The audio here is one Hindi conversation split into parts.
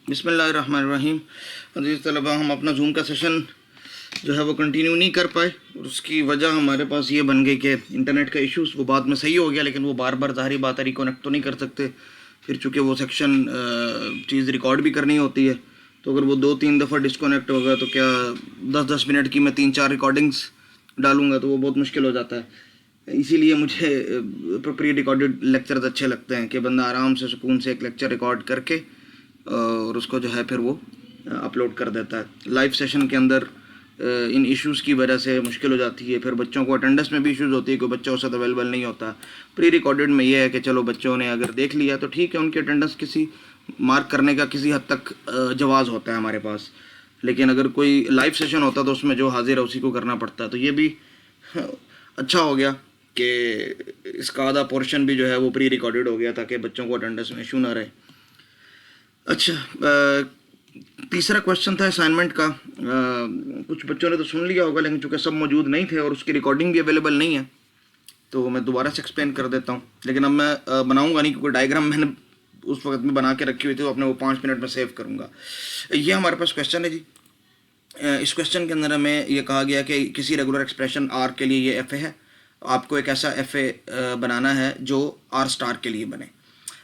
बिस्मिल्लाहिर्रहमानिर्रहीम। अज़ीज़ तलबा, हम अपना जूम का सेशन जो है वो कंटिन्यू नहीं कर पाए और उसकी वजह हमारे पास ये बन गई कि इंटरनेट का इश्यूज़ वो बाद में सही हो गया, लेकिन वो बार बार ज़ाहिरी बात है रिकनेक्ट तो नहीं कर सकते। फिर चूँकि वो सेक्शन चीज़ रिकॉर्ड भी करनी होती है, तो अगर वो 2-3 दफ़ा डिस्कनेक्ट होगा तो क्या 10-10 मिनट की मैं 3-4 रिकॉर्डिंग्स डालूँगा तो वो बहुत मुश्किल हो जाता है। इसीलिए मुझे प्री रिकॉर्डेड लेक्चर्स अच्छे लगते हैं कि बंदा आराम से सुकून से एक लेक्चर रिकॉर्ड करके और उसको जो है फिर वो अपलोड कर देता है। लाइव सेशन के अंदर इन इश्यूज़ की वजह से मुश्किल हो जाती है। फिर बच्चों को अटेंडेंस में भी इश्यूज़ होती है, कोई बच्चा उस वक्त अवेलेबल नहीं होता। प्री रिकॉर्डेड में ये है कि चलो बच्चों ने अगर देख लिया तो ठीक है, उनकी अटेंडेंस किसी मार्क करने का किसी हद तक जवाज़ होता है हमारे पास। लेकिन अगर कोई लाइव सेशन होता तो उसमें जो हाजिर है उसी को करना पड़ता है। तो ये भी अच्छा हो गया कि इसका आधा पोर्शन भी जो है वो प्री रिकॉर्डेड हो गया ताकि बच्चों को अटेंडेंस में इशू ना रहे। अच्छा, तीसरा क्वेश्चन था असाइनमेंट का। कुछ बच्चों ने तो सुन लिया होगा, लेकिन चूँकि सब मौजूद नहीं थे और उसकी रिकॉर्डिंग भी अवेलेबल नहीं है तो मैं दोबारा से एक्सप्लेन कर देता हूँ। लेकिन अब मैं बनाऊँगा नहीं, क्योंकि डायग्राम मैंने उस वक्त में बना के रखी हुई थी, तो अपने वो 5 मिनट में सेव करूँगा। ये हमारे पास क्वेश्चन है जी। इस क्वेश्चन के अंदर हमें ये कहा गया कि किसी रेगुलर एक्सप्रेशन आर के लिए ये एफ ए है, आपको एक ऐसा एफ ए बनाना है जो आर स्टार के लिए बने।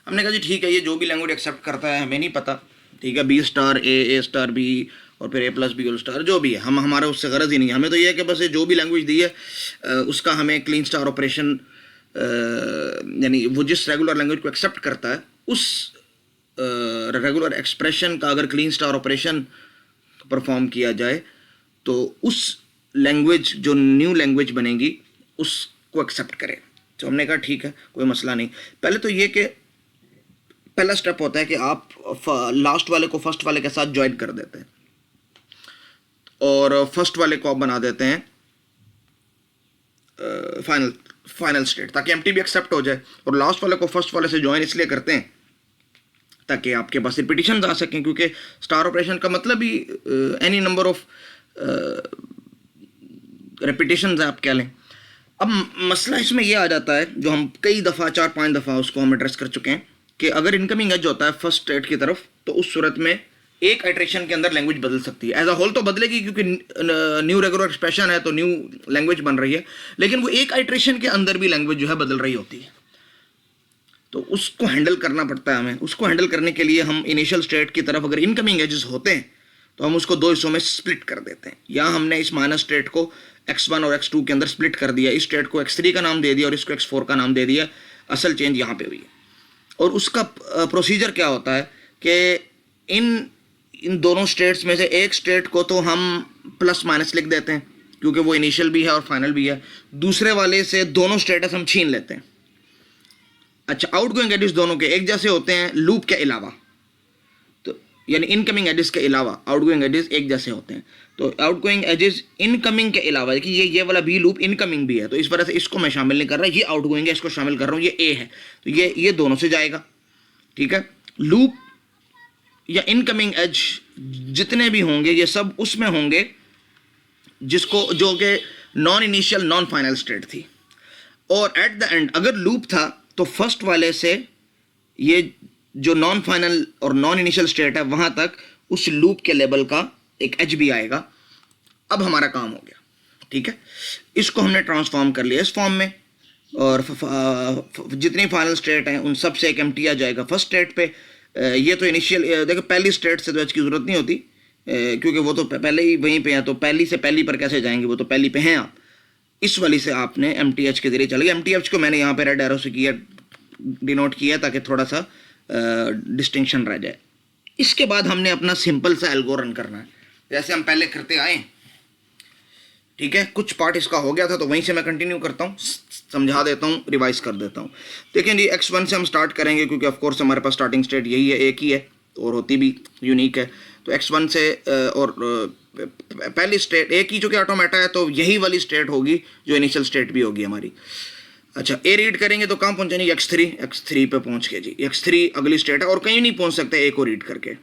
हमने कहा जी ठीक है, ये जो भी लैंग्वेज एक्सेप्ट करता है हमें नहीं पता, ठीक है, बी स्टार ए स्टार बी और फिर ए प्लस बी होल स्टार जो भी है, हमारा उससे गरज ही नहीं है। हमें तो ये है कि बस ये जो भी लैंग्वेज दी है उसका हमें क्लीन स्टार ऑपरेशन, यानी वो जिस रेगुलर लैंग्वेज को एक्सेप्ट करता है उस रेगुलर एक्सप्रेशन का अगर क्लीन स्टार ऑपरेशन परफॉर्म किया जाए तो उस लैंग्वेज जो न्यू लैंग्वेज बनेगी उसको एक्सेप्ट करें। तो हमने कहा ठीक है, कोई मसला नहीं। पहले तो ये कि पहला स्टेप होता है कि आप लास्ट वाले को फर्स्ट वाले के साथ ज्वाइन कर देते हैं और फर्स्ट वाले को आप बना देते हैं फाइनल स्टेट, ताकि एम्प्टी भी एक्सेप्ट हो जाए। और लास्ट वाले को फर्स्ट वाले से ज्वाइन इसलिए करते हैं ताकि आपके पास रिपीटिशन आ सकें, क्योंकि स्टार ऑपरेशन का मतलब ही एनी नंबर ऑफ रिपीटिशन आप कह लें। अब मसला इसमें यह आ जाता है, जो हम कई दफ़ा 4-5 दफ़ा उसको हम एड्रेस कर चुके हैं, कि अगर इनकमिंग एज होता है फर्स्ट स्टेट की तरफ तो उस सूरत में एक आइट्रेशन के अंदर लैंग्वेज बदल सकती है। एज अ होल तो बदलेगी, क्योंकि न्यू रेगुलर एक्सप्रेशन है तो न्यू लैंग्वेज बन रही है, लेकिन वो एक आइट्रेशन के अंदर भी लैंग्वेज जो है बदल रही होती है। तो उसको हैंडल करना पड़ता है हमें। उसको हैंडल करने के लिए हम इनिशियल स्टेट की तरफ अगर इनकमिंग एजेस होते हैं तो हम उसको 2 हिस्सों में स्प्लिट कर देते हैं। यहाँ हमने इस माइनस स्टेट को x1 और x2 के अंदर स्प्लिट कर दिया, इस स्टेट को x3 का नाम दे दिया और इसको x4 का नाम दे दिया। असल चेंज यहाँ पे हुई है। और उसका प्रोसीजर क्या होता है कि इन दोनों स्टेट्स में से एक स्टेट को तो हम प्लस माइनस लिख देते हैं, क्योंकि वो इनिशियल भी है और फाइनल भी है। दूसरे वाले से दोनों स्टेटस हम छीन लेते हैं। अच्छा, आउटगोइंग एजेस दोनों के एक जैसे होते हैं लूप के अलावा, तो यानी इनकमिंग एजेस के अलावा आउटगोइंग एजेस एक जैसे होते हैं। तो आउटगोइंग एजेस इनकमिंग के अलावा, कि ये वाला बी लूप इनकमिंग भी है, तो इस वजह से इसको मैं शामिल नहीं कर रहा, ये आउटगोइंग है, इसको शामिल कर रहा हूँ, ये ए है, तो ये दोनों से जाएगा। ठीक है, लूप या इनकमिंग एज जितने भी होंगे ये सब उसमें होंगे जिसको जो कि non initial non final state थी। और एट द एंड अगर लूप था तो फर्स्ट वाले से ये जो नॉन फाइनल और नॉन इनिशियल स्टेट है वहां तक उस लूप के लेवल का एक एज भी आएगा। अब हमारा काम हो गया, ठीक है। इसको हमने ट्रांसफॉर्म कर लिया इस फॉर्म में, और जितनी फाइनल स्टेट हैं उन सब से एक एम्प्टी आ जाएगा फर्स्ट स्टेट पे। ये तो इनिशियल, देखो पहली स्टेट से तो एज की ज़रूरत नहीं होती, क्योंकि वो तो पहले ही वहीं पे हैं, तो पहली से पहली पर कैसे जाएंगे, वो तो पहली पे हैं आप। इस वाली से आपने MTH के जरिए चल गए। MTH को मैंने यहाँ पे रेड एरो से किया, डिनोट किया, ताकि थोड़ा सा डिस्टिंक्शन रह जाए। इसके बाद हमने अपना सिंपल सा एल्गो रन करना है, जैसे हम पहले करते आए। ठीक है, कुछ पार्ट इसका हो गया था तो वहीं से मैं कंटिन्यू करता हूँ, समझा देता हूँ, रिवाइज कर देता हूँ। देखिए जी, x1 से हम स्टार्ट करेंगे, क्योंकि ऑफकोर्स हमारे पास स्टार्टिंग स्टेट यही है, एक ही है और होती भी यूनिक है। तो x1 से और पहली स्टेट एक ही जो कि ऑटोमेटा है, तो यही वाली स्टेट होगी जो इनिशियल स्टेट भी होगी हमारी। अच्छा, ए रीड करेंगे तो कहाँ पहुँचेंगे, x3 पे पहुँच के जी, x3 अगली स्टेट है और कहीं नहीं पहुँच सकते ए को रीड करके।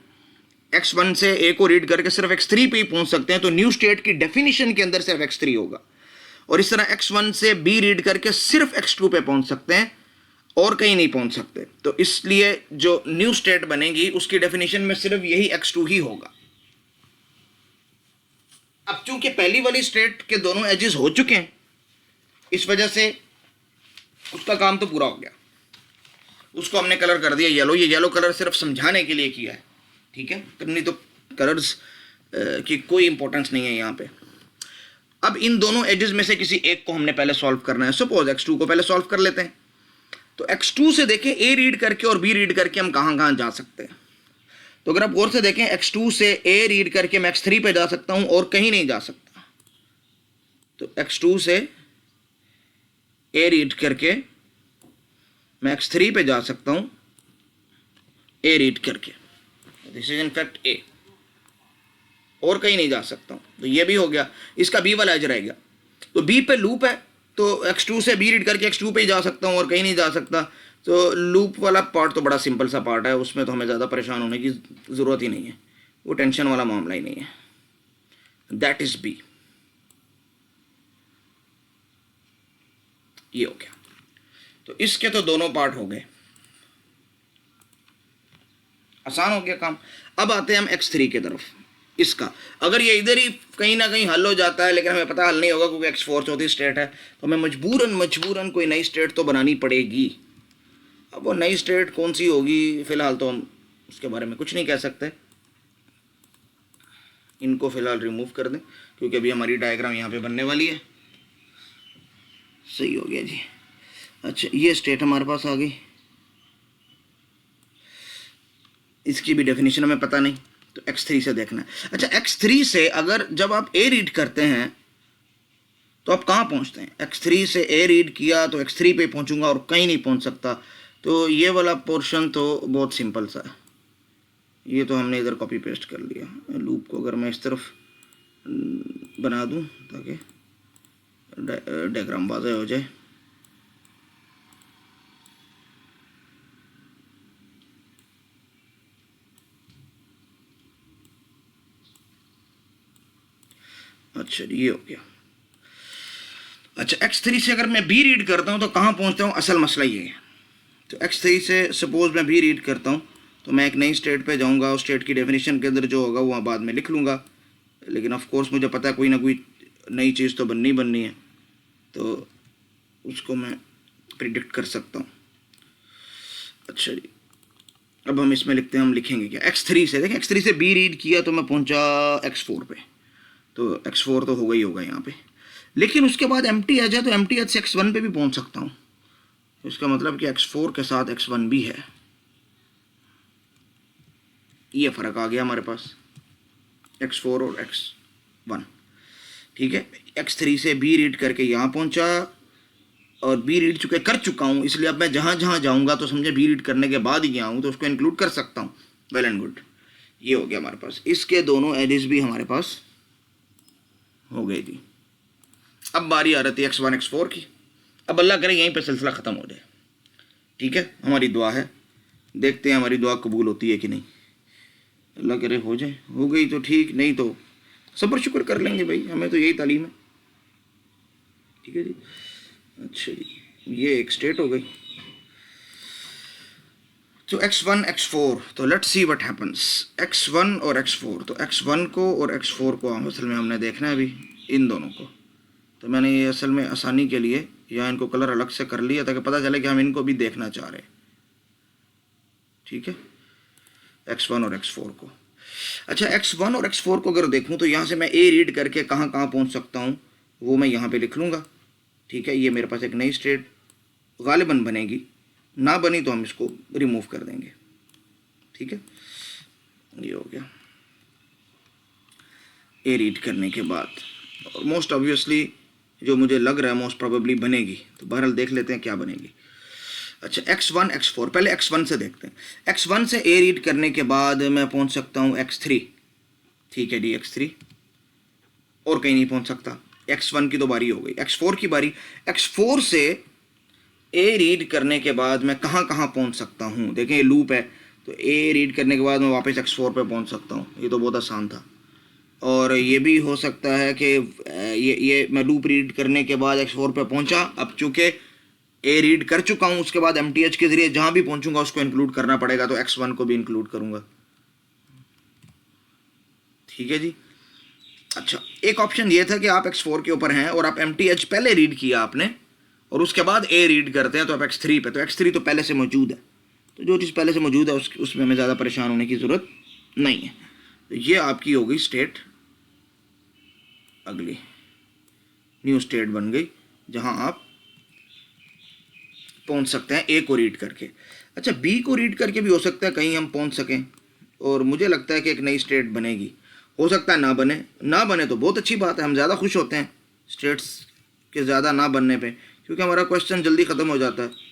x1 से ए को रीड करके सिर्फ x3 पे ही पहुँच सकते हैं, तो न्यू स्टेट की डेफिनेशन के अंदर सिर्फ x3 होगा। और इस तरह x1 से b रीड करके सिर्फ x2 पे पहुँच सकते हैं, और कहीं नहीं पहुंच सकते। तो इसलिए जो न्यू स्टेट बनेगी उसकी डेफिनेशन में सिर्फ यही x2 ही होगा। अब चूंकि पहली वाली स्टेट के दोनों एजेस हो चुके हैं, इस वजह से उसका काम तो पूरा हो गया। उसको हमने कलर कर दिया येलो। ये येलो कलर सिर्फ समझाने के लिए किया है, ठीक है, नहीं तो कलर्स की कोई इंपॉर्टेंस नहीं है यहाँ पे। अब इन दोनों एजेस में से किसी एक को हमने पहले सॉल्व करना है। सपोज x2 को पहले सॉल्व कर लेते हैं। तो x2 से देखें a रीड करके और b रीड करके हम कहाँ कहाँ जा सकते हैं। तो अगर आप गौर से देखें, x2 से a रीड करके मैं x3 पे जा सकता हूँ और कहीं नहीं जा सकता। तो x2 से a रीड करके मैं x3 पे जा सकता हूँ a रीड करके। This is in fact a, और कहीं नहीं जा सकता हूँ। तो ये भी हो गया, इसका b वाला एज रहेगा। तो b पे लूप है, तो x2 से b रीड करके x2 पे ही जा सकता हूँ और कहीं नहीं जा सकता। तो लूप वाला पार्ट तो बड़ा सिंपल सा पार्ट है, उसमें तो हमें ज़्यादा परेशान होने की ज़रूरत ही नहीं है, वो टेंशन वाला मामला ही नहीं है। That is b। ये हो गया। तो इसके तो दोनों पार्ट हो गए, आसान हो गया काम। अब आते हैं हम x3 की तरफ। इसका अगर ये इधर ही कहीं ना कहीं हल हो जाता है, लेकिन हमें पता हल नहीं होगा क्योंकि x4 चौथी स्टेट है, तो हमें मजबूरन कोई नई स्टेट तो बनानी पड़ेगी। अब वो नई स्टेट कौन सी होगी फिलहाल तो हम उसके बारे में कुछ नहीं कह सकते। इनको फिलहाल रिमूव कर दें क्योंकि अभी हमारी डायग्राम यहाँ पे बनने वाली है। सही हो गया जी। अच्छा, ये स्टेट हमारे पास आ गई, इसकी भी डेफिनेशन हमें पता नहीं, तो x3 से देखना है। अच्छा, x3 से अगर जब आप a रीड करते हैं तो आप कहाँ पहुँचते हैं? x3 से a रीड किया तो x3 पे पहुँचूंगा और कहीं नहीं पहुँच सकता। तो ये वाला पोर्शन तो बहुत सिंपल सा है, ये तो हमने इधर कॉपी पेस्ट कर लिया। लूप को अगर मैं इस तरफ बना दूँ ताकि डायग्राम वाज़ेह हो जाए। अच्छा, ये हो गया। अच्छा, x3 से अगर मैं b रीड करता हूँ तो कहाँ पहुँचता हूँ, असल मसला ये है। तो x3 से सपोज मैं b रीड करता हूँ तो मैं एक नई स्टेट पे जाऊँगा, उस स्टेट की डेफिनेशन के अंदर जो होगा वहाँ बाद में लिख लूँगा, लेकिन ऑफ कोर्स मुझे पता है कोई ना कोई नई चीज़ तो बननी है, तो उसको मैं प्रिडिक्ट कर सकता हूँ। अच्छा जी, अब हम इसमें लिखते हैं, हम लिखेंगे क्या, x3 से देखें, x3 से b रीड किया तो मैं पहुँचा x4 पे, तो x4 तो होगा ही होगा यहाँ पे। लेकिन उसके बाद एम्प्टी एज है तो एम्प्टी एज से x1 पे भी पहुँच सकता हूँ। इसका मतलब कि x4 के साथ x1 भी है। ये फ़र्क आ गया हमारे पास, x4 और x1, ठीक है। x3 से b रीड करके यहाँ पहुँचा और b रीड कर चुका हूँ, इसलिए अब मैं जहाँ जहाँ जाऊँगा तो समझे b रीड करने के बाद ही गया हूँ, तो उसको इंक्लूड कर सकता हूँ। वेल एंड गुड, ये हो गया हमारे पास। इसके दोनों एजेस भी हमारे पास हो गई थी। अब बारी आ रही है x1 x4 की। अब अल्लाह करे यहीं पे सिलसिला ख़त्म हो जाए, ठीक है। हमारी दुआ है, देखते हैं हमारी दुआ कबूल होती है कि नहीं। अल्लाह करे हो जाए, हो गई तो ठीक, नहीं तो सब्र शुक्र कर लेंगे भाई, हमें तो यही तालीम है, ठीक है जी। अच्छा जी, ये एक स्टेट हो गई। तो x1 x4, तो let's see what happens. x1 और x4, तो x1 को और x4 को असल में हमने देखना है अभी, इन दोनों को। तो मैंने ये असल में आसानी के लिए या इनको कलर अलग से कर लिया ताकि पता चले कि हम इनको भी देखना चाह रहे हैं, ठीक है, x1 और x4 को। अच्छा, x1 और x4 को अगर देखूं तो यहाँ से मैं a रीड करके कहाँ कहाँ पहुँच सकता हूँ वो मैं यहाँ पे लिख लूँगा, ठीक है। ये मेरे पास एक नई स्टेट गालिबन बनेगी, ना बनी तो हम इसको रिमूव कर देंगे, ठीक है। ये हो गया a रीड करने के बाद, और मोस्ट ऑब्वियसली जो मुझे लग रहा है मोस्ट प्रोबेबली बनेगी, तो बहरहाल देख लेते हैं क्या बनेगी। अच्छा, x1 x4, पहले x1 से देखते हैं। x1 से a रीड करने के बाद मैं पहुंच सकता हूं x3, ठीक है जी, x3, और कहीं नहीं पहुंच सकता। x1 की तो बारी हो गई, x4 की बारी। x4 से a रीड करने के बाद मैं कहाँ कहाँ पहुंच सकता हूं, देखें ये लूप है, तो a रीड करने के बाद मैं वापस x4 पे पहुंच सकता हूं, ये तो बहुत आसान था। और ये भी हो सकता है कि ये मैं लूप रीड करने के बाद x4 पे पहुंचा, अब चूँकि ए रीड कर चुका हूँ, उसके बाद MTH के जरिए जहां भी पहुंचूंगा उसको इंक्लूड करना पड़ेगा, तो X1 को भी इंक्लूड करूंगा। ठीक है जी। अच्छा, एक ऑप्शन ये था कि आप X4 के ऊपर हैं और आप MTH पहले रीड किया आपने और उसके बाद ए रीड करते हैं, तो आप X3 पे, तो X3 तो पहले से मौजूद है, तो जो चीज़ पहले से मौजूद है उसमें हमें ज़्यादा परेशान होने की ज़रूरत नहीं है। तो ये आपकी हो गई स्टेट, अगली न्यू स्टेट बन गई जहां आप पहुंच सकते हैं ए को रीड करके। अच्छा, बी को रीड करके भी हो सकता है कहीं हम पहुंच सकें, और मुझे लगता है कि एक नई स्टेट बनेगी। हो सकता है ना बने, ना बने तो बहुत अच्छी बात है, हम ज़्यादा खुश होते हैं स्टेट्स के ज़्यादा ना बनने पे, क्योंकि हमारा क्वेश्चन जल्दी ख़त्म हो जाता है।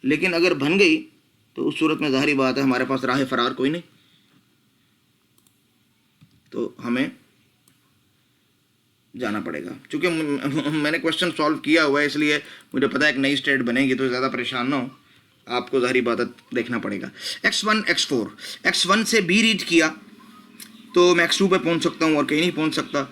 लेकिन अगर बन गई तो उस सूरत में ज़ाहिरी बात है हमारे पास राह फरार कोई नहीं, तो हमें जाना पड़ेगा। क्योंकि मैंने क्वेश्चन सॉल्व किया हुआ है, इसलिए मुझे पता है एक नई स्टेट बनेगी, तो ज़्यादा परेशान ना हो, आपको ज़ाहिरी बात देखना पड़ेगा। X1 X4, X1 से B रीड किया तो मैं X2 पे पहुंच सकता हूं और कहीं नहीं पहुंच सकता,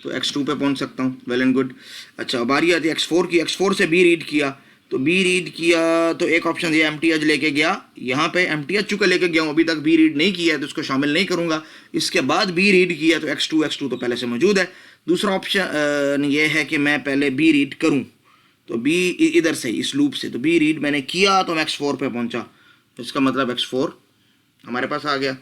तो X2 पे पहुंच सकता हूं, वेल एंड गुड। अच्छा, बारी आती है X4 की। X4 से B रीड किया, तो B रीड किया तो एक ऑप्शन ये MTH लेके गया, यहाँ पे MTH चूँकि लेके गया हूँ, अभी तक B रीड नहीं किया है तो उसको शामिल नहीं करूँगा। इसके बाद B रीड किया तो X2 तो पहले से मौजूद है। दूसरा ऑप्शन ये है कि मैं पहले B रीड करूँ, तो B इधर से इस लूप से, तो B रीड मैंने किया तो मैं X4 पे पहुँचा, तो इसका मतलब X4 हमारे पास आ गया।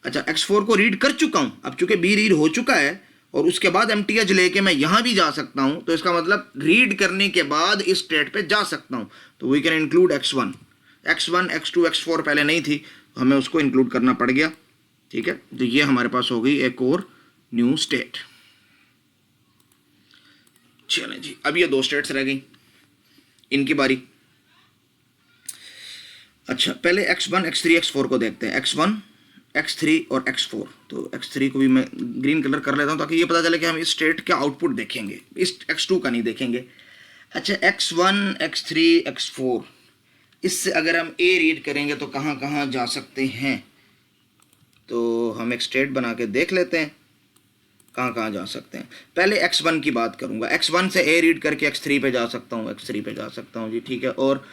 अच्छा, X4 को रीड कर चुका हूँ, अब चूंकि B रीड हो चुका है और उसके बाद MTH लेके मैं यहाँ भी जा सकता हूँ, तो इसका मतलब रीड करने के बाद इस स्टेट पे जा सकता हूँ, तो we can include X1, X2, X4 पहले नहीं थी, तो हमें उसको इंक्लूड करना पड़ गया। ठीक है, तो ये हमारे पास हो गई एक और न्यू स्टेट। चलें जी, अब ये 2 स्टेट्स रह गई, इनकी बारी। अच्छा, पहले X1, X3, X4 को देखते हैं। X1, X3 और X4, तो X3 को भी मैं ग्रीन कलर कर लेता हूँ ताकि ये पता चले कि हम इस स्टेट का आउटपुट देखेंगे, इस X2 का नहीं देखेंगे। अच्छा, X1, X3, X4, इससे अगर हम A रीड करेंगे तो कहाँ कहाँ जा सकते हैं, तो हम एक स्टेट बना के देख लेते हैं कहाँ कहाँ जा सकते हैं। पहले X1 की बात करूँगा। X1 से A रीड करके X3 पे जा सकता हूँ, X3 पे जा सकता हूँ जी, ठीक है, और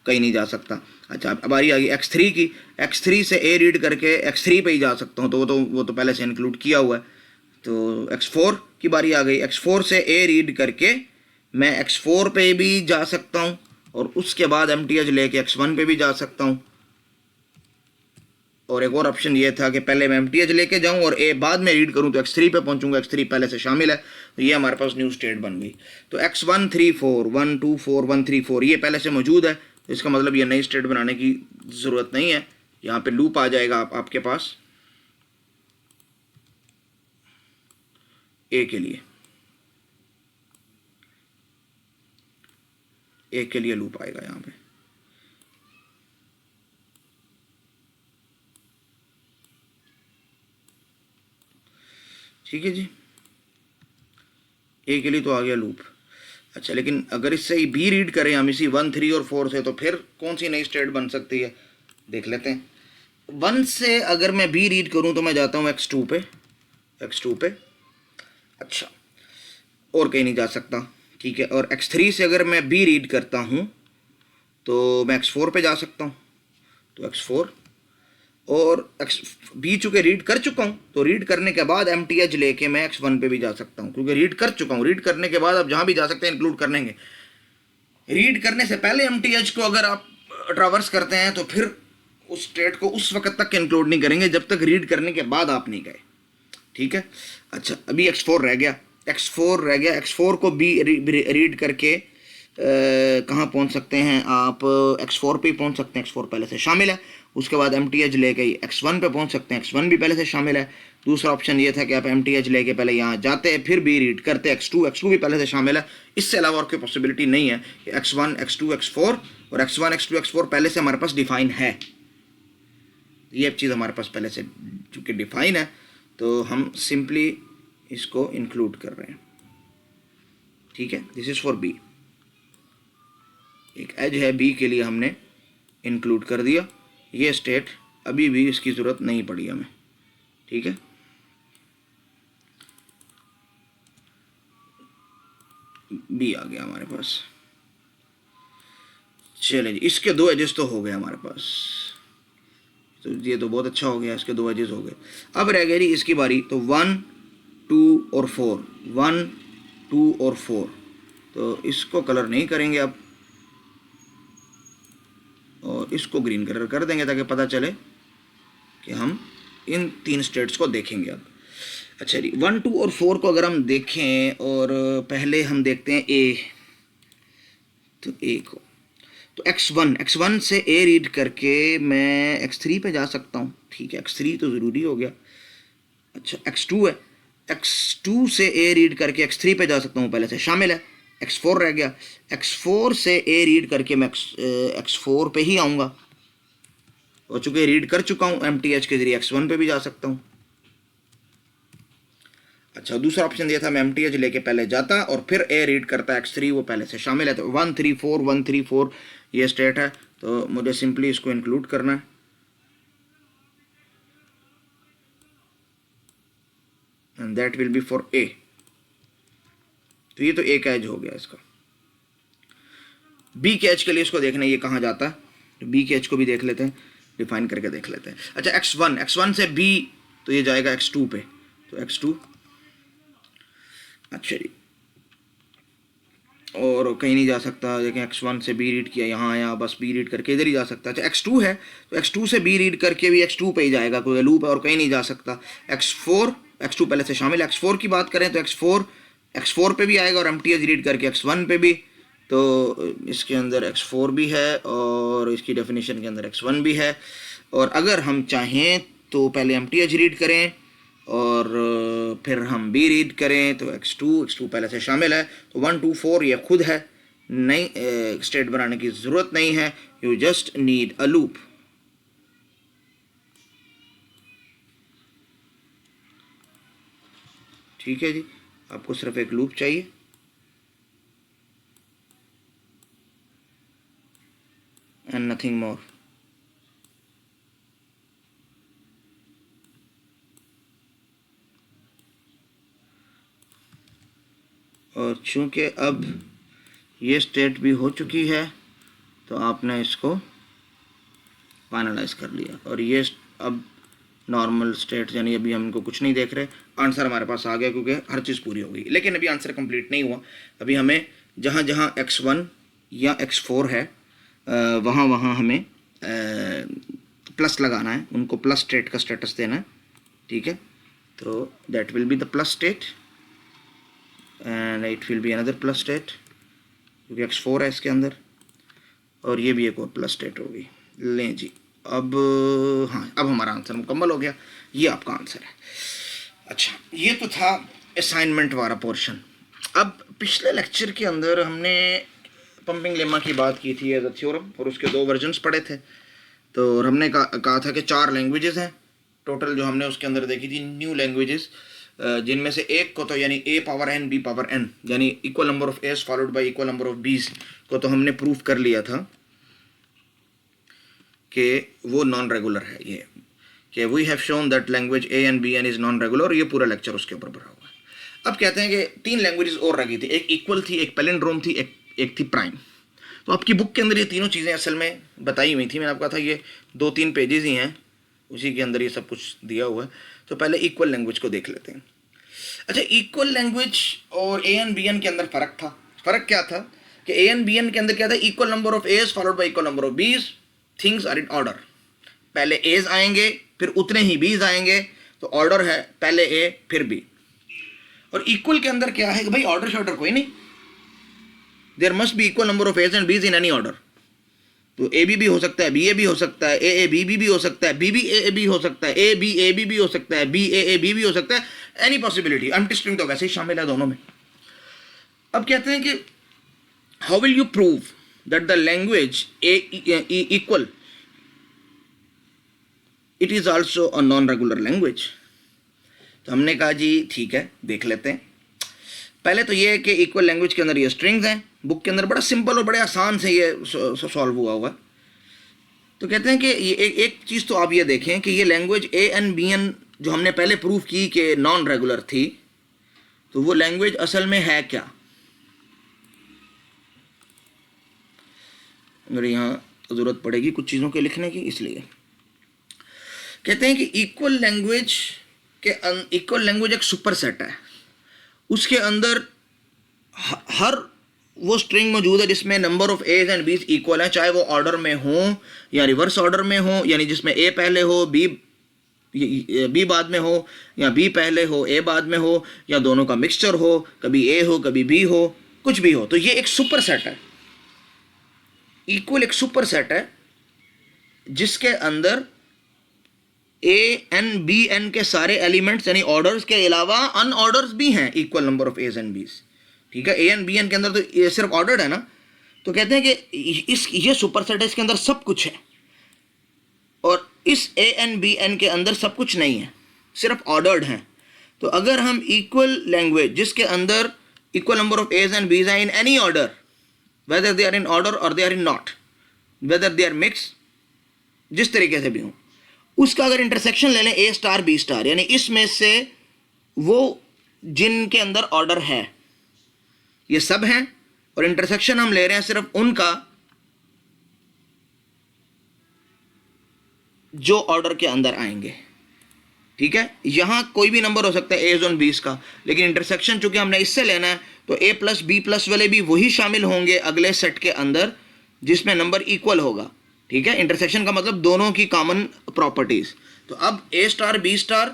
कहीं नहीं जा सकता। अच्छा, अब बारी आ गई X3 की। X3 से A रीड करके X3 पे ही जा सकता हूँ, तो वो तो पहले से इंक्लूड किया हुआ है। तो X4 की बारी आ गई। X4 से A रीड करके मैं X4 पे भी जा सकता हूँ और उसके बाद MTH लेके X1 पे भी जा सकता हूँ। और एक और ऑप्शन ये था कि पहले मैं MTH लेके जाऊं और A बाद में रीड करूं तो X3 पे पहुंचूंगा, X3 पहले से शामिल है, तो ये हमारे पास न्यू स्टेट बन गई। तो X1 3 4 1 2 4 1 3 4 ये पहले से मौजूद है, तो इसका मतलब ये नई स्टेट बनाने की ज़रूरत नहीं है, यहाँ पे लूप आ जाएगा आपके पास A के लिए, A के लिए लूप आएगा यहाँ पे। ठीक है जी, A के लिए तो आ गया लूप। अच्छा, लेकिन अगर इससे ही B रीड करें हम इसी 1 3 और 4 से, तो फिर कौन सी नई स्टेट बन सकती है, देख लेते हैं। 1 से अगर मैं B रीड करूं तो मैं जाता हूं X2 पे, X2 पे। अच्छा, और कहीं नहीं जा सकता, ठीक है। और X3 से अगर मैं B रीड करता हूं तो मैं X4 पे जा सकता हूं, तो X4, और B चूँकि रीड कर चुका हूँ तो रीड करने के बाद MTH लेके मैं X1 पे भी जा सकता हूँ, क्योंकि रीड कर चुका हूँ। रीड करने के बाद अब जहाँ भी जा सकते हैं इंक्लूड कर लेंगे। रीड करने से पहले MTH को अगर आप ट्रावर्स करते हैं तो फिर उस स्टेट को उस वक्त तक इंक्लूड नहीं करेंगे जब तक रीड करने के बाद आप नहीं गए, ठीक है। अच्छा, अभी X4 रह गया, X4 रह गया। X4 को B रीड करके कहाँ पहुँच सकते हैं आप, X4 पे ही पहुँच सकते हैं, X4 पहले से शामिल है। उसके बाद MTH लेके X1 पे पहुँच सकते हैं, X1 भी पहले से शामिल है। दूसरा ऑप्शन ये था कि आप MTH लेके पहले यहाँ जाते हैं फिर B रीड करते, X2 भी पहले से शामिल है। इससे अलावा और कोई पॉसिबिलिटी नहीं है कि X1 X2 X4 और X1 X2 X4 पहले से हमारे पास डिफाइन है। ये चीज़ हमारे पास पहले से चूँकि डिफाइन है तो हम सिंपली इसको इंक्लूड कर रहे हैं, ठीक है। दिस इज़ फॉर B, एक एज है B के लिए हमने इंक्लूड कर दिया। ये स्टेट अभी भी इसकी ज़रूरत नहीं पड़ी हमें, ठीक है। B आ गया हमारे पास। चलिए जी, इसके दो एजेस तो हो गए हमारे पास, तो ये तो बहुत अच्छा हो गया, इसके दो एजेस हो गए। अब रह गई इसकी बारी, तो 1 2 और 4, 1 2 और 4, तो इसको कलर नहीं करेंगे अब, और इसको ग्रीन कलर कर देंगे ताकि पता चले कि हम इन तीन स्टेट्स को देखेंगे अब। अच्छा जी, 1 2 और 4 को अगर हम देखें, और पहले हम देखते हैं ए, तो ए को, तो x1 से a रीड करके मैं x3 पे जा सकता हूँ, ठीक है, x3 तो ज़रूरी हो गया। अच्छा, x2 है, x2 से a रीड करके x3 पे जा सकता हूँ, पहले से शामिल है। x4 रह गया, x4 से a रीड करके मैं x4 पे ही आऊँगा, और चूँकि रीड कर चुका हूँ MTH के जरिए x1 पे भी जा सकता हूँ। अच्छा, दूसरा ऑप्शन दिया था मैं MTH लेके पहले जाता और फिर A रीड करता x3, वो पहले से शामिल है, तो 1 3 4 1 3 4 ये स्टेट है, तो मुझे सिंपली इसको इंक्लूड करना है, and that will be for A। तो ये तो A का एज हो गया इसका। B के एज के लिए इसको देखना है ये कहाँ जाता है, तो B के एज को भी देख लेते हैं, डिफाइन करके देख लेते हैं। अच्छा, x1 से B, तो ये जाएगा x2 पे, तो x2, अच्छा जी, और कहीं नहीं जा सकता, देखें x1 से B रीड किया, यहाँ आया, बस B रीड करके इधर ही जा सकता है। अच्छा, x2 है, तो x2 से B रीड करके भी x2 पे ही जाएगा, कोई लूप है और कहीं नहीं जा सकता। x2 पहले से शामिल है, x4 की बात करें तो x4 पे भी आएगा, और MTH रीड करके x1 पे भी, तो इसके अंदर x4 भी है और इसकी डेफिनेशन के अंदर x1 भी है। और अगर हम चाहें तो पहले MTH रीड करें और फिर हम B रीड करें, तो x2 पहले से शामिल है, तो 1 2 4 ये खुद है, नई स्टेट बनाने की ज़रूरत नहीं है, you just need a loop. ठीक है जी, आपको सिर्फ एक लूप चाहिए, एंड नथिंग मोर। और चूंकि अब ये स्टेट भी हो चुकी है, तो आपने इसको फाइनलाइज कर लिया, और ये अब नॉर्मल स्टेट, यानी अभी हम इनको कुछ नहीं देख रहे, आंसर हमारे पास आ गया क्योंकि हर चीज़ पूरी हो गई। लेकिन अभी आंसर कंप्लीट नहीं हुआ, अभी हमें जहाँ जहाँ x1 या x4 है वहाँ वहाँ हमें प्लस लगाना है, उनको प्लस स्टेट का स्टेटस देना है, ठीक है, तो that will be the plus state and it will be another plus state, क्योंकि x4 है इसके अंदर, और ये भी एक और प्लस स्टेट होगी। लें जी, अब हाँ, अब हमारा आंसर मुकम्मल हो गया, ये आपका आंसर है। अच्छा, ये तो था असाइनमेंट वाला पोर्शन। अब पिछले लेक्चर के अंदर हमने पंपिंग लेमा की बात की थी एज अ थ्योरम, और उसके दो वर्जन्स पढ़े थे, तो हमने कहा था कि 4 लैंग्वेजेस हैं टोटल जो हमने उसके अंदर देखी थी, न्यू लैंग्वेजेस, जिनमें से एक को तो यानी a power n b power n यानी equal number of a's followed by equal number of b's को तो हमने प्रूफ कर लिया था कि वो नॉन रेगुलर है, ये कि we have shown that language a and b and is non regular, ये पूरा लेक्चर उसके ऊपर भरा हुआ है। अब कहते हैं कि 3 लैंग्वेजेस और रह गई थी, एक इक्वल थी, एक पैलिंड्रोम थी, एक थी प्राइम। तो आपकी बुक के अंदर ये तीनों चीज़ें असल में बताई हुई थी, मैंने आपको कहा था ये 2-3 पेजेस ही हैं, उसी के अंदर ये सब कुछ दिया हुआ है। तो पहले इक्वल लैंग्वेज को देख लेते हैं। अच्छा, इक्वल लैंग्वेज और ए एन बी एन के अंदर फ़र्क था। फ़र्क क्या था कि ए एन बी एन के अंदर क्या था, equal number of a's followed by equal number of b's, things are in order, पहले एज आएंगे फिर उतने ही बीज आएंगे, तो ऑर्डर है पहले ए फिर बी। और इक्वल के अंदर क्या है कि भाई ऑर्डर शॉर्डर कोई नहीं, there must be equal number of a's and b's in any order. तो ए बी हो सकता है, बी ए भी हो सकता है, ए बी भी हो सकता है, बी ए बी हो सकता है, ए बी भी हो सकता है, बी ए बी भी हो सकता है, एनी पॉसिबिलिटी। एम्प्टी स्ट्रिंग तो वैसे ही शामिल है दोनों में। अब कहते हैं कि how will you prove that the language equal it is also a non regular language. तो हमने कहा जी ठीक है, देख लेते हैं। पहले तो ये है कि इक्वल लैंग्वेज के अंदर ये स्ट्रिंग्स हैं, बुक के अंदर बड़ा सिंपल और बड़े आसान से ये सॉल्व हुआ हुआ। तो कहते हैं कि ये एक चीज़ तो आप ये देखें कि ये लैंग्वेज ए एन बी एन जो हमने पहले प्रूव की कि नॉन रेगुलर थी, तो वो लैंग्वेज असल में है क्या। अगर यहाँ ज़रूरत पड़ेगी कुछ चीज़ों के लिखने की, इसलिए कहते हैं कि इक्वल लैंग्वेज एक सुपर सेट है, उसके अंदर हर वो स्ट्रिंग मौजूद है जिसमें नंबर ऑफ एज एंड बीज इक्वल है, चाहे वो ऑर्डर में हो या रिवर्स ऑर्डर में हो, यानी जिसमें ए पहले हो बी बाद में हो, या बी पहले हो ए बाद में हो, या दोनों का मिक्सचर हो, कभी ए हो कभी बी हो, कुछ भी हो। तो ये एक सुपर सेट है, इक्वल एक सुपर सेट है जिसके अंदर ए एन बी एन के सारे एलिमेंट्स यानी ऑर्डर्स के अलावा अनऑर्डर्स भी हैं, equal number of a's and b's. ठीक है, ए एन बी एन के अंदर तो ये सिर्फ ऑर्डर्ड है ना, तो कहते हैं कि ये सुपर सेट है, इसके अंदर सब कुछ है, और इस ए एन बी एन के अंदर सब कुछ नहीं है, सिर्फ ऑर्डर्ड हैं। तो अगर हम इक्वल लैंग्वेज जिसके अंदर equal number of a's and b's हैं in any order, whether they are in order और they are in not, whether they are mix, जिस तरीके से भी हो, उसका अगर इंटरसेक्शन ले लें ए स्टार बी स्टार, यानी इसमें से वो जिनके अंदर ऑर्डर है ये सब हैं, और इंटरसेक्शन हम ले रहे हैं सिर्फ उनका जो ऑर्डर के अंदर आएंगे। ठीक है, यहां कोई भी नंबर हो सकता है एज ऑन बीस का, लेकिन इंटरसेक्शन चूंकि हमने इससे लेना है तो ए प्लस बी प्लस वाले भी वही शामिल होंगे अगले सेट के अंदर जिसमें नंबर इक्वल होगा। ठीक है, इंटरसेक्शन का मतलब दोनों की कॉमन प्रॉपर्टीज। तो अब ए स्टार बी स्टार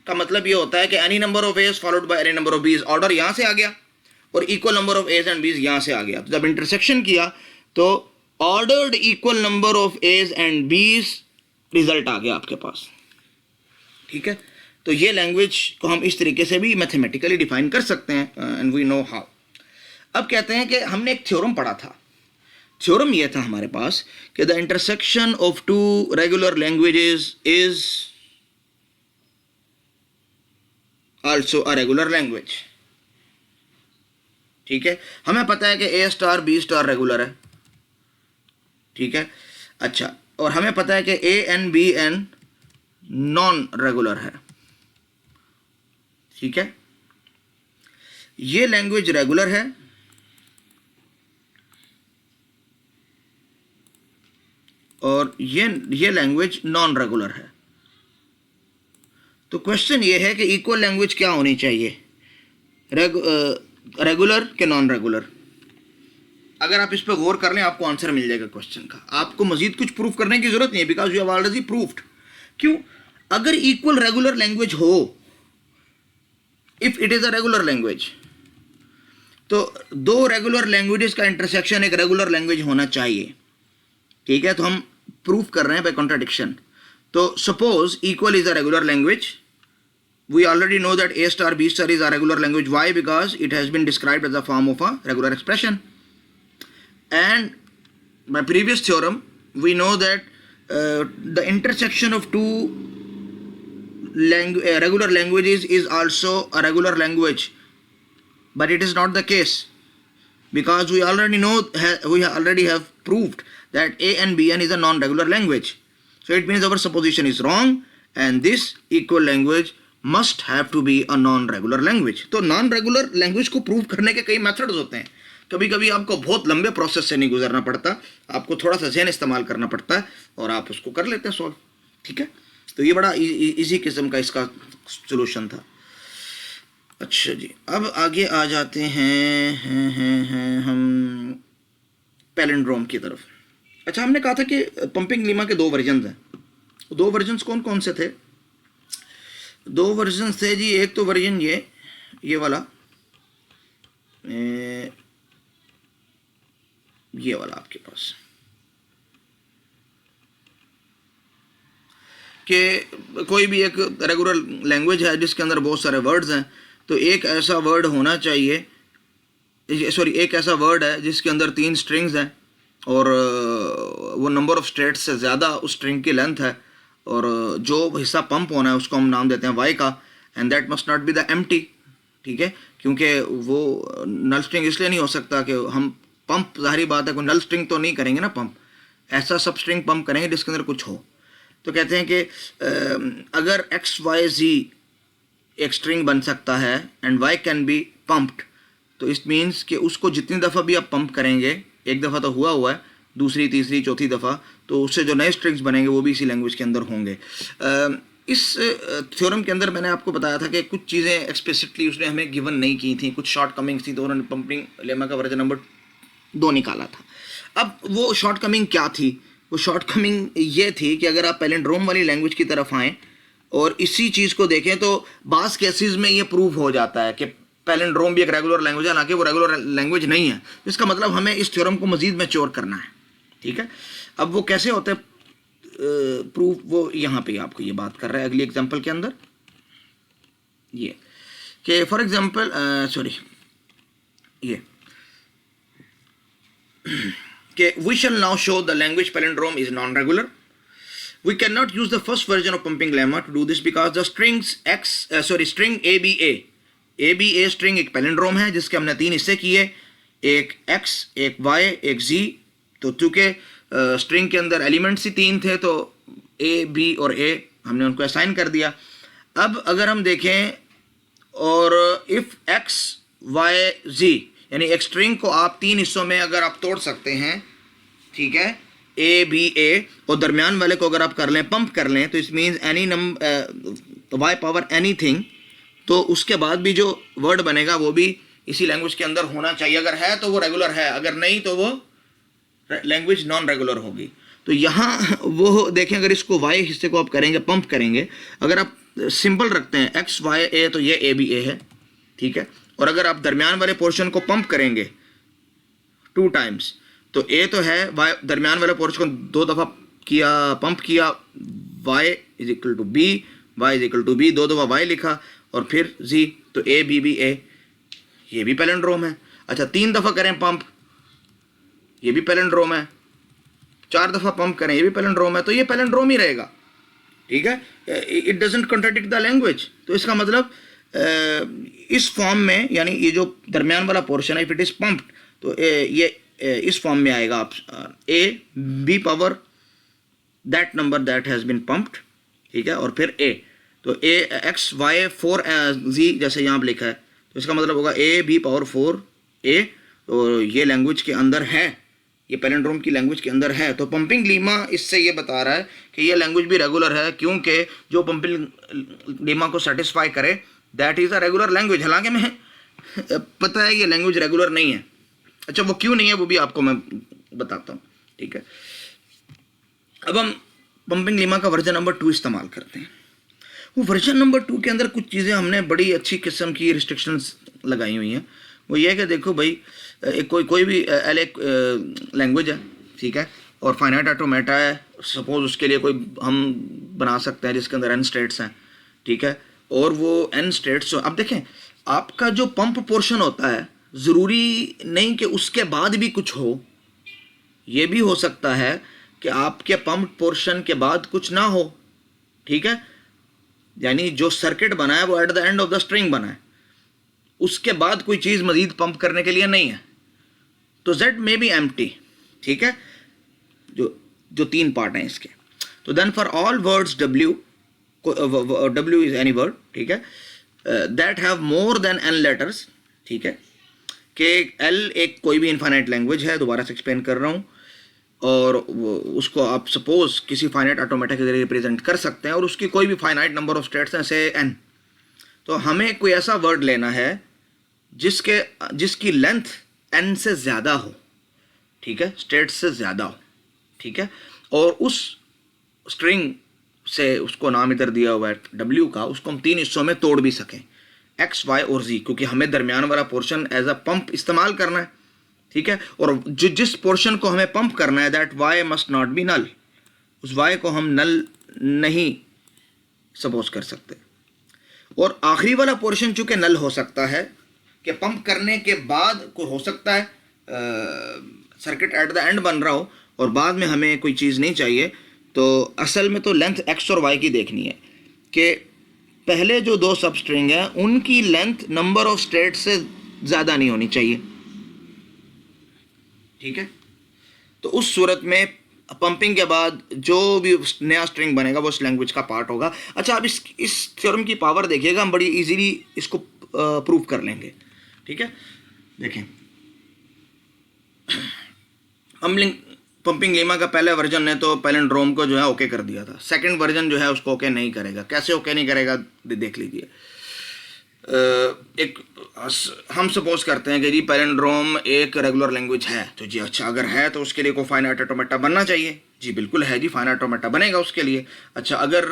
का मतलब ये होता है कि any number of a's followed by any number of b's, order यहां से आ गया और equal number of a's and b's यहां से आ गया। तो जब इंटरसेक्शन किया तो ordered equal number of a's and b's result आ गया आपके पास। ठीक है, तो ये लैंग्वेज को हम इस तरीके से भी मैथमेटिकली डिफाइन कर सकते हैं, एंड वी नो हाउ। अब कहते हैं कि हमने एक थ्योरम पढ़ा था, थ्योरम ये था हमारे पास कि the intersection of two regular languages is also a regular language. ठीक है, हमें पता है कि a star b star regular है। ठीक है, अच्छा, और हमें पता है कि a n b n non regular है। ठीक है, ये लैंग्वेज रेगुलर है और ये लैंग्वेज नॉन रेगुलर है। तो क्वेश्चन ये है कि इक्वल लैंग्वेज क्या होनी चाहिए, रेगुलर के नॉन रेगुलर। अगर आप इस पर गौर कर लें आपको आंसर मिल जाएगा क्वेश्चन का, आपको मजीद कुछ प्रूफ करने की जरूरत नहीं है, because you have already proved. क्यों? अगर इक्वल रेगुलर लैंग्वेज हो, if it is a regular language, तो दो रेगुलर लैंग्वेजेस का इंटरसेक्शन एक रेगुलर लैंग्वेज होना चाहिए। ठीक है, तो हम प्रूफ कर रहे हैं बाय कॉन्ट्राडिक्शन। तो suppose equal is a regular language, we already know that a star b star is a regular language. Why? Because it has been described as a form of a regular expression. And by previous theorem we know that the intersection of two regular languages is also a regular language, but it is not the case, because we already know, we already have proved that a and bn is a non-regular language. So it means our supposition is wrong and this equal language must have to be a non regular language. तो नॉन रेगुलर लैंग्वेज को प्रूव करने के कई मेथड्स होते हैं। कभी कभी आपको बहुत लंबे प्रोसेस से नहीं गुजरना पड़ता, आपको थोड़ा सा ज़हन इस्तेमाल करना पड़ता है और आप उसको कर लेते हैं सॉल्व। ठीक है, तो ये बड़ा इजी किस्म का इसका सोल्यूशन था। अच्छा जी, अब आगे आ जाते हैं हम पैलिंड्रोम की तरफ। अच्छा, हमने कहा था कि पंपिंग लीमा के दो वर्जन हैं। दो वर्जन कौन कौन से थे? दो वर्जन थे जी, एक तो वर्जन ये वाला, ये वाला आपके पास, कि कोई भी एक रेगुलर लैंग्वेज है जिसके अंदर बहुत सारे वर्ड्स हैं, तो एक ऐसा वर्ड होना चाहिए, एक ऐसा वर्ड है जिसके अंदर 3 स्ट्रिंग्स हैं और वो नंबर ऑफ स्टेट्स से ज़्यादा उस स्ट्रिंग की लेंथ है, और जो हिस्सा पंप होना है उसको हम नाम देते हैं वाई का, and that must not be the empty. ठीक है, क्योंकि वो नल स्ट्रिंग इसलिए नहीं हो सकता कि हम पंप, ज़ाहिर बात है कोई नल स्ट्रिंग तो नहीं करेंगे ना पंप, ऐसा सब स्ट्रिंग पंप करेंगे जिसके अंदर कुछ हो। तो कहते हैं कि अगर एक्स वाई जी एक स्ट्रिंग बन सकता है and Y can be pumped, तो इट मीन्स कि उसको जितनी दफ़ा भी आप पंप करेंगे, एक दफ़ा तो हुआ है, दूसरी, तीसरी, चौथी दफ़ा, तो उससे जो नए स्ट्रिंग्स बनेंगे वो भी इसी लैंग्वेज के अंदर होंगे। इस थ्योरम के अंदर मैंने आपको बताया था कि कुछ चीज़ें एक्सप्लिसिटली उसने हमें गिवन नहीं की थी, कुछ शॉर्ट कमिंग्स थी, तो उन्होंने पंपिंग लेमा का वर्जन नंबर 2 निकाला था। अब वो शॉर्ट कमिंग क्या थी? वो शॉर्ट कमिंग ये थी कि अगर आप पैलिंड्रोम वाली लैंग्वेज की तरफ आएँ और इसी चीज़ को देखें तो बास केसेस में ये प्रूव हो जाता है कि पैलिंड्रोम भी एक रेगुलर लैंग्वेज है, हालांकि वो रेगुलर लैंग्वेज नहीं है। इसका मतलब हमें इस थ्योरम को मजीद मैच्योर करना है, ठीक है। अब वो कैसे होता है प्रूफ, वो यहाँ पे आपको ये बात कर रहा है अगली एग्जांपल के अंदर, ये कि फॉर एग्जांपल ये कि we shall now show the language palindrome is non regular. We cannot use the first version of pumping lemma to do this because the strings string ABA string एक पैलिंड्रोम है जिसके हमने 3 हिस्से किए, एक X, एक Y, एक Z। तो चूंकि स्ट्रिंग के अंदर एलिमेंट्स ही 3 थे तो A, B और A हमने उनको असाइन कर दिया। अब अगर हम देखें और इफ X, Y, Z यानी एक स्ट्रिंग को आप 3 हिस्सों में अगर आप तोड़ सकते हैं, ठीक है, ए बी ए, और दरमियान वाले को अगर आप कर लें, पंप कर लें, तो इस means any why power anything, तो उसके बाद भी जो वर्ड बनेगा वो भी इसी लैंग्वेज के अंदर होना चाहिए। अगर है तो वो रेगुलर है, अगर नहीं तो वो लैंग्वेज नॉन रेगुलर होगी। तो यहाँ वो देखें, अगर इसको वाई हिस्से को आप करेंगे, पंप करेंगे, अगर आप सिंपल रखते हैं एक्स वाई ए, तो ये ए बी ए है, ठीक है। और अगर आप दरमियान वाले पोर्शन को पंप करेंगे 2 टाइम्स, तो ए तो है, वाई दरमियान वाले पोर्शन को 2 दफ़ा किया, पंप किया, y is equal to B, Y is equal to B, 2 दफ़ा वाई लिखा और फिर z, तो ए बी बी ए, ये भी पैलिंड्रोम है। अच्छा 3 दफ़ा करें पंप, ये भी पैलिंड्रोम है, 4 दफ़ा पंप करें, ये भी पैलिंड्रोम है, तो ये पैलिंड्रोम ही रहेगा, ठीक है। It doesn't contradict the language. तो इसका मतलब इस फॉर्म में, यानी ये जो दरमियान वाला पोर्शन है, इफ इट इज पंप्ड, तो ये इस फॉर्म में आएगा, आप A B power that number that has been pumped, ठीक है, और फिर ए, तो ए एक्स वाई 4 जी जैसे यहाँ पर लिखा है, तो इसका मतलब होगा ए बी पावर 4 ए, तो ये लैंग्वेज के अंदर है, ये पैलिंड्रोम की लैंग्वेज के अंदर है। तो पंपिंग लीमा इससे ये बता रहा है कि ये लैंग्वेज भी रेगुलर है, क्योंकि जो पंपिंग लीमा को सेटिस्फाई करे that is a regular language. हालांकि मैं पता है ये लैंग्वेज रेगुलर नहीं है। अच्छा वो क्यों नहीं है वो भी आपको मैं बताता हूँ, ठीक है। अब हम पंपिंग लीमा का वर्जन नंबर 2 इस्तेमाल करते हैं। वो वर्जन नंबर 2 के अंदर कुछ चीज़ें हमने बड़ी अच्छी किस्म की रिस्ट्रिक्शंस लगाई हुई हैं। वो ये है कि देखो भाई, कोई भी लैंग्वेज है, ठीक है, और फाइनाइट ऑटोमेटा है, सपोज उसके लिए कोई हम बना सकते हैं जिसके अंदर n स्टेट्स हैं, ठीक है, और वो n स्टेट्स, अब देखें आपका जो पंप पोर्शन होता है ज़रूरी नहीं कि उसके बाद भी कुछ हो, ये भी हो सकता है कि आपके पंप पोर्शन के बाद कुछ ना हो, ठीक है, यानी जो सर्किट बना है वो at the end of the string बना है, उसके बाद कोई चीज़ मजीद पंप करने के लिए नहीं है, तो Z में भी एम्प्टी, ठीक है, जो 3 पार्ट हैं इसके। तो then for all words W is any word, ठीक है, that have more than n letters, ठीक है, कि L एक कोई भी इनफाइनाइट लैंग्वेज है, दोबारा से एक्सप्लेन कर रहा हूँ, और उसको आप सपोज किसी फाइनाइट ऑटोमेटा के जरिए रिप्रेजेंट कर सकते हैं, और उसकी कोई भी फाइनाइट नंबर ऑफ स्टेट्स हैं, से n। तो हमें कोई ऐसा वर्ड लेना है जिसकी लेंथ n से ज़्यादा हो, ठीक है, स्टेट्स से ज़्यादा हो, ठीक है, और उस स्ट्रिंग से, उसको नाम इधर दिया हुआ है W का, उसको हम 3 हिस्सों में तोड़ भी सकें, X, Y और Z, क्योंकि हमें दरमियान वाला पोर्शन एज अ पंप इस्तेमाल करना है, ठीक है, और जिस पोर्शन को हमें पंप करना है that Y must not be null, उस Y को हम नल नहीं सपोज कर सकते। और आखिरी वाला पोर्शन चूंकि नल हो सकता है कि पंप करने के बाद को हो सकता है सर्किट एट द एंड बन रहा हो और बाद में हमें कोई चीज़ नहीं चाहिए, तो असल में तो लेंथ X और Y की देखनी है कि पहले जो 2 सब स्ट्रिंग हैं उनकी लेंथ नंबर ऑफ स्टेट से ज़्यादा नहीं होनी चाहिए, ठीक है। तो उस सूरत में पंपिंग के बाद जो भी नया स्ट्रिंग बनेगा वो उस लैंग्वेज का पार्ट होगा। अच्छा अब इस थ्योरम की पावर देखिएगा, हम बड़ी इजीली इसको प्रूव कर लेंगे, ठीक है। देखें हम पंपिंग लीमा का पहले वर्जन ने तो पैलिंड्रोम को जो है ओके कर दिया था, सेकंड वर्जन जो है उसको ओके नहीं करेगा। कैसे ओके नहीं करेगा देख लीजिए। एक हम सपोज करते हैं कि जी पैलिंड्रोम एक रेगुलर लैंग्वेज है, तो जी अच्छा अगर है तो उसके लिए कोई फाइनाइट ऑटोमेटा बनना चाहिए। जी बिल्कुल है जी, फाइनाइट ऑटोमेटा बनेगा उसके लिए। अच्छा अगर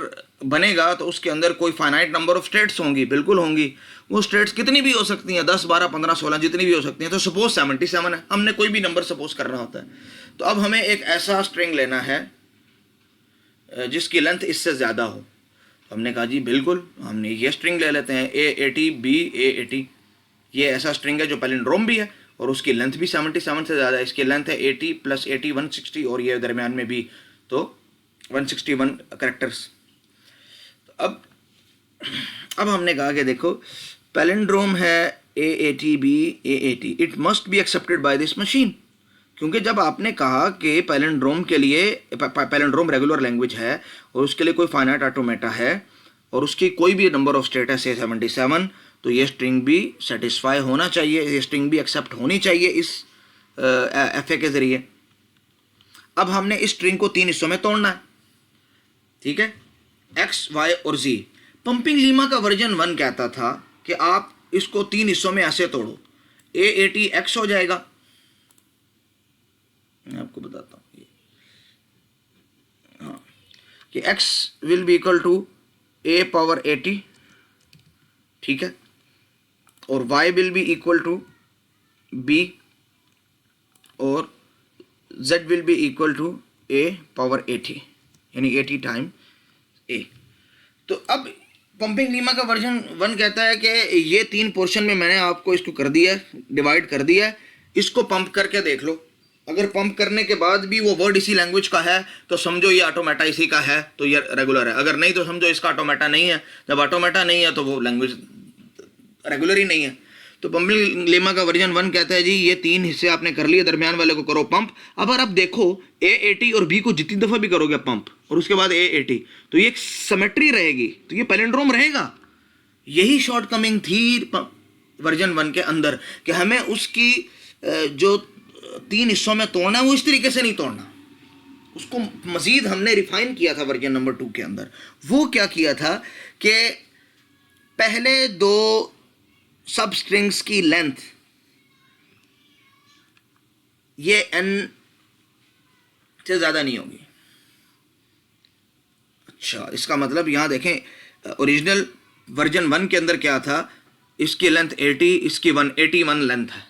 बनेगा तो उसके अंदर कोई फाइनाइट नंबर ऑफ स्टेट्स होंगी, बिल्कुल होंगी। वो स्टेट्स कितनी भी हो सकती हैं, 10 12 15 16 जितनी भी हो सकती हैं। तो सपोज 77 है, हमने कोई भी नंबर सपोज करना होता है। तो अब हमें एक ऐसा स्ट्रिंग लेना है जिसकी लेंथ इससे ज़्यादा हो। हमने कहा जी बिल्कुल, हमने ये स्ट्रिंग ले लेते हैं A80 B A80। ये ऐसा स्ट्रिंग है जो पैलिंड्रोम भी है और उसकी लेंथ भी 77 से ज़्यादा है। इसकी लेंथ है 80 + 80 160 और ये दरमियान में भी तो 161 कैरेक्टर्स। अब हमने कहा कि देखो पैलिंड्रोम है A80 B A80, it must be accepted by this machine. क्योंकि जब आपने कहा कि पैलिंड्रोम के लिए पैलिंड्रोम रेगुलर लैंग्वेज है और उसके लिए कोई फाइनाइट ऑटोमेटा है और उसकी कोई भी नंबर ऑफ स्टेट है से 77, तो ये स्ट्रिंग भी सेटिस्फाई होना चाहिए, ये स्ट्रिंग भी एक्सेप्ट होनी चाहिए इस FA के ज़रिए। अब हमने इस स्ट्रिंग को 3 हिस्सों में तोड़ना है, ठीक है, X, Y और Z। पंपिंग लीमा का वर्जन 1 कहता था कि आप इसको 3 हिस्सों में ऐसे तोड़ो, A80 X हो जाएगा। मैं आपको बताता हूँ हाँ, कि x will be equal to A⁻80, ठीक है, और y will be equal to b और z will be equal to A⁻80, यानी 80 टाइम a। तो अब पंपिंग लीमा का वर्जन 1 कहता है कि ये 3 पोर्शन में मैंने आपको इसको कर दिया है, डिवाइड कर दिया है। इसको पंप करके देख लो, अगर पंप करने के बाद भी वो वर्ड इसी लैंग्वेज का है तो समझो ये ऑटोमेटा इसी का है, तो ये रेगुलर है। अगर नहीं तो समझो इसका ऑटोमेटा नहीं है। जब ऑटोमेटा नहीं है तो वो लैंग्वेज रेगुलर ही नहीं है। तो पंपिंग लीमा का वर्जन 1 कहता है जी ये 3 हिस्से आपने कर लिए, दरमियान वाले को करो पंप। अब अगर आप देखो A80 और B को जितनी दफ़ा भी करोगे पंप और उसके बाद A80, तो ये एक सिमेट्री रहेगी, तो ये पैलिंड्रोम रहेगा। यही शॉर्ट कमिंग थी वर्जन 1 के अंदर कि हमें उसकी जो 3 हिस्सों में तोड़ना है वो इस तरीके से नहीं तोड़ना। उसको मजीद हमने रिफाइन किया था वर्जन नंबर 2 के अंदर। वो क्या किया था कि पहले 2 सब स्ट्रिंग्स की लेंथ ये n से ज़्यादा नहीं होगी। अच्छा इसका मतलब यहाँ देखें ओरिजिनल वर्जन 1 के अंदर क्या था, इसकी लेंथ 80, इसकी 181 लेंथ है,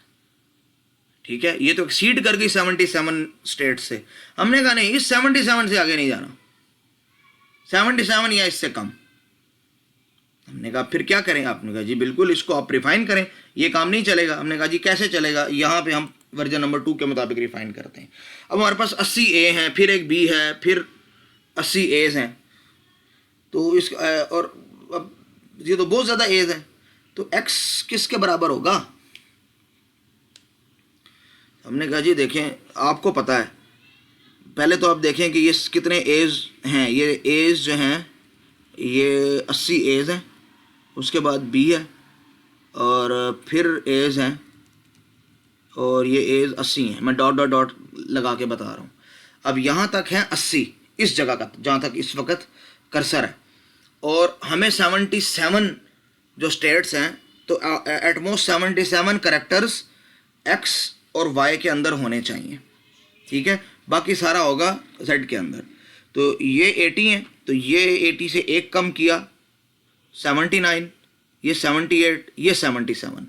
ठीक है। ये तो एक्सीड कर गई 77 स्टेट से। हमने कहा नहीं, इस 77 से आगे नहीं जाना, 77 या इससे कम। हमने कहा फिर क्या करें? आपने कहा जी बिल्कुल इसको आप रिफाइन करें, ये काम नहीं चलेगा। हमने कहा जी कैसे चलेगा? यहाँ पे हम वर्जन नंबर 2 के मुताबिक रिफाइन करते हैं। अब हमारे पास 80 ए हैं, फिर एक बी है, फिर 80 एज हैं, तो इस और अब ये तो बहुत ज़्यादा एज है, तो एक्स किसके बराबर होगा? हमने कहा जी देखें आपको पता है, पहले तो आप देखें कि ये कितने एज हैं। ये एज जो हैं ये 80 एज हैं, उसके बाद बी है और फिर एज हैं और ये एज 80 हैं। मैं डॉट डॉट डॉट लगा के बता रहा हूँ। अब यहाँ तक है 80 इस जगह का, जहाँ तक इस वक्त कर्सर है, और हमें 77 जो स्टेट्स हैं, तो एटमोस्ट 77 करेक्टर्स एक्स और वाई के अंदर होने चाहिए, ठीक है। बाकी सारा होगा जेड के अंदर। तो ये 80 हैं, तो ये 80 से एक कम किया 79, ये 78, ये 77।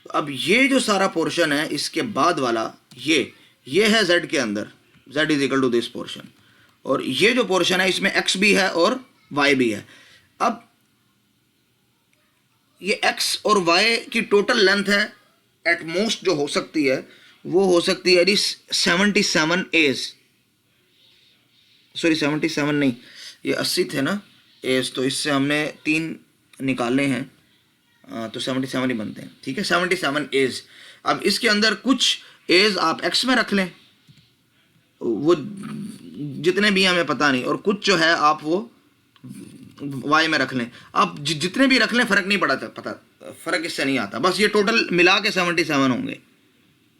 तो अब ये जो सारा पोर्शन है इसके बाद वाला ये है जेड के अंदर, Z is equal to this portion, और ये जो पोर्शन है इसमें एक्स भी है और वाई भी है। अब ये एक्स और वाई की टोटल लेंथ है एट मोस्ट जो हो सकती है वो हो सकती है 77 एज, सॉरी 77 नहीं, ये 80 थे ना एज, तो इससे हमने 3 निकाले हैं, तो 77 ही बनते हैं, ठीक है। 77 एज। अब इसके अंदर कुछ एज आप एक्स में रख लें, वो जितने भी हमें पता नहीं, और कुछ जो है आप वो वाई में रख लें। आप जितने भी रख लें फ़र्क नहीं पता, फ़र्क इससे नहीं आता। बस ये टोटल मिला के 77 होंगे,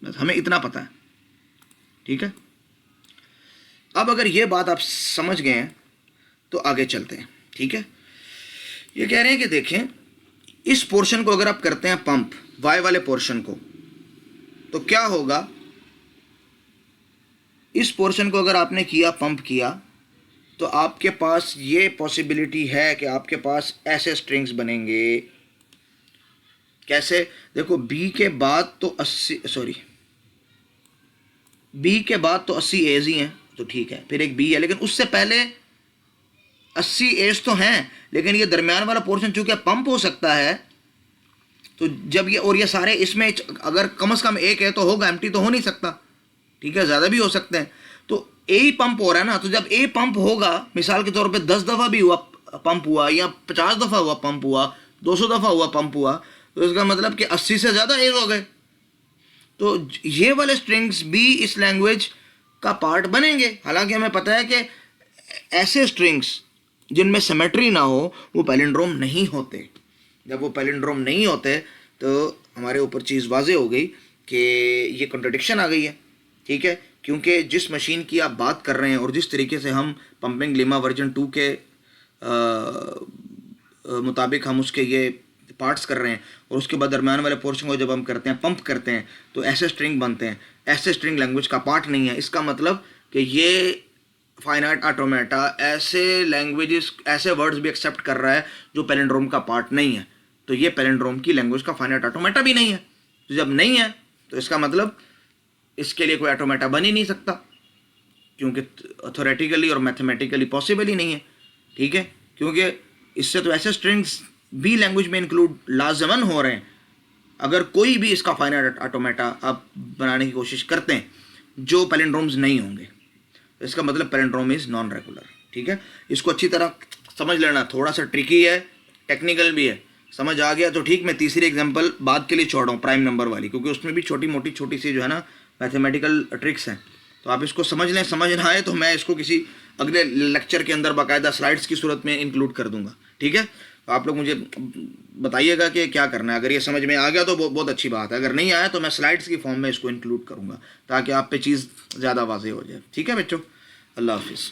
बस हमें इतना पता है, ठीक है। अब अगर ये बात आप समझ गए हैं तो आगे चलते हैं, ठीक है। ये कह रहे हैं कि देखें, इस पोर्शन को अगर आप करते हैं पंप, वाई वाले पोर्शन को, तो क्या होगा, इस पोर्शन को अगर आपने किया, पंप किया, तो आपके पास ये पॉसिबिलिटी है कि आपके पास ऐसे स्ट्रिंग्स बनेंगे। कैसे? देखो, बी के बाद तो 80 एज ही हैं, तो ठीक है, फिर एक बी है, लेकिन उससे पहले 80 एज तो हैं, लेकिन ये दरमियान वाला पोर्शन चूंकि पंप हो सकता है, तो जब ये, और ये सारे इसमें अगर कम से कम एक है तो होगा, एम्प्टी तो हो नहीं सकता, ठीक है, ज़्यादा भी हो सकते हैं। तो ए ही पंप हो रहा है ना, तो जब ए पंप होगा, मिसाल के तौर पे 10 दफ़ा भी हुआ पंप हुआ, या 50 दफ़ा हुआ पंप हुआ, 200 दफ़ा हुआ पंप हुआ, तो इसका मतलब कि 80 से ज़्यादा एज हो गए। तो ये वाले स्ट्रिंग्स भी इस लैंग्वेज का पार्ट बनेंगे। हालांकि हमें पता है कि ऐसे स्ट्रिंग्स जिनमें सिमेट्री ना हो वो पैलिंड्रोम नहीं होते। जब वो पैलिंड्रोम नहीं होते तो हमारे ऊपर चीज़ वाजे हो गई कि ये कॉन्ट्रडिक्शन आ गई है, ठीक है। क्योंकि जिस मशीन की आप बात कर रहे हैं और जिस तरीके से हम पंपिंग लेमा वर्जन 2 के मुताबिक हम उसके ये पार्ट्स कर रहे हैं, और उसके बाद दरम्यान वाले पोर्शन को जब हम करते हैं, पंप करते हैं, तो ऐसे स्ट्रिंग बनते हैं। ऐसे स्ट्रिंग लैंग्वेज का पार्ट नहीं है। इसका मतलब कि ये फाइनाइट ऑटोमेटा ऐसे लैंग्वेजेस, ऐसे वर्ड्स भी एक्सेप्ट कर रहा है जो पैलिंड्रोम का पार्ट नहीं है। तो ये पैलिंड्रोम की लैंग्वेज का फाइनाइट ऑटोमेटा भी नहीं है। तो जब नहीं है तो इसका मतलब इसके लिए कोई ऑटोमेटा बन ही नहीं सकता, क्योंकि थ्योरेटिकली और मैथमेटिकली पॉसिबल ही नहीं है, ठीक है। क्योंकि इससे तो ऐसे स्ट्रिंग्स भी लैंग्वेज में इंक्लूड लाजमन हो रहे हैं। अगर कोई भी इसका फाइनाइट ऑटोमेटा आप बनाने की कोशिश करते हैं जो पैलिंड्रोम्स नहीं होंगे, तो इसका मतलब पैलिंड्रोम इज नॉन रेगुलर, ठीक है। इसको अच्छी तरह समझ लेना, थोड़ा सा ट्रिकी है, टेक्निकल भी है। समझ आ गया तो ठीक। मैं तीसरी एग्जांपल बाद के लिए छोड़ रहा हूँ, प्राइम नंबर वाली, क्योंकि उसमें भी छोटी सी जो है ना मैथमेटिकल ट्रिक्स हैं। तो आप इसको समझ लें। समझ ना आए तो मैं इसको किसी अगले लेक्चर के अंदर बाकायदा स्लाइड्स की सूरत में इंक्लूड कर दूंगा, ठीक है। तो आप लोग मुझे बताइएगा कि क्या करना है। अगर ये समझ में आ गया तो बहुत अच्छी बात है, अगर नहीं आया तो मैं स्लाइड्स की फॉर्म में इसको इंक्लूड करूँगा ताकि आप पे चीज़ ज़्यादा वाज़ेह हो जाए, ठीक है बच्चों। अल्लाह हाफिज़।